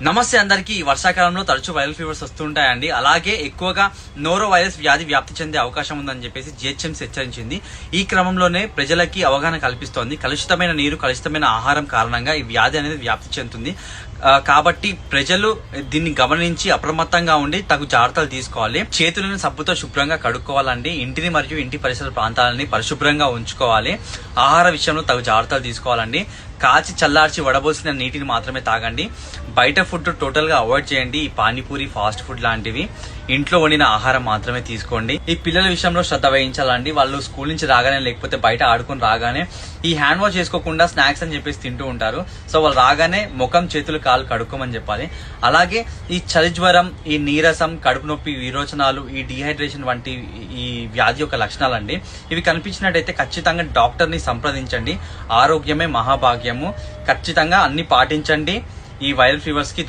నమస్తే అందరికీ. ఈ వర్షాకాలంలో తరచూ వైరల్ ఫీవర్స్ వస్తుంటాయండి. అలాగే ఎక్కువగా నోరో వైరస్ వ్యాధి వ్యాప్తి చెందే అవకాశం ఉందని చెప్పేసి జిహెచ్ఎంసీ హెచ్చరించింది. ఈ క్రమంలోనే ప్రజలకి అవగాహన కల్పిస్తోంది. కలుషితమైన నీరు, కలుషితమైన ఆహారం కారణంగా ఈ వ్యాధి అనేది వ్యాప్తి చెందుతుంది. కాబట్టి ప్రజలు దీన్ని గమనించి అప్రమత్తంగా ఉండి తగు జాగ్రత్తలు తీసుకోవాలి. చేతులను సబ్బుతో శుభ్రంగా కడుక్కోవాలండి. ఇంటిని మరియు ఇంటి పరిసర ప్రాంతాలని పరిశుభ్రంగా ఉంచుకోవాలి. ఆహార విషయంలో తగు జాగ్రత్తలు తీసుకోవాలండి. కాచి చల్లార్చి వడబోసిన నీటిని మాత్రమే తాగండి. బయట ఫుడ్ టోటల్ గా అవాయిడ్ చేయండి. ఈ పానీపూరి, ఫాస్ట్ ఫుడ్ లాంటివి. ఇంట్లో వండిన ఆహారం మాత్రమే తీసుకోండి. ఈ పిల్లల విషయంలో శ్రద్ధ వహించాలండి. వాళ్ళు స్కూల్ నుంచి రాగానే లేకపోతే బయట ఆడుకుని రాగానే ఈ హ్యాండ్ వాష్ చేసుకోకుండా స్నాక్స్ అని చెప్పేసి తింటూ ఉంటారు. సో వాళ్ళు రాగానే ముఖం, చేతులు, కాళ్ళు కడుక్కోమని చెప్పాలి. అలాగే ఈ చలి జ్వరం, ఈ నీరసం, కడుపు నొప్పి, విరోచనాలు, ఈ డిహైడ్రేషన్ వంటి ఈ వ్యాధి యొక్క లక్షణాలండి. ఇవి కనిపించినట్టయితే ఖచ్చితంగా డాక్టర్ ని సంప్రదించండి. ఆరోగ్యమే మహాభాగ్యము. ఖచ్చితంగా అన్ని పాటించండి. ఈ వైరల్ ఫీవర్స్ కి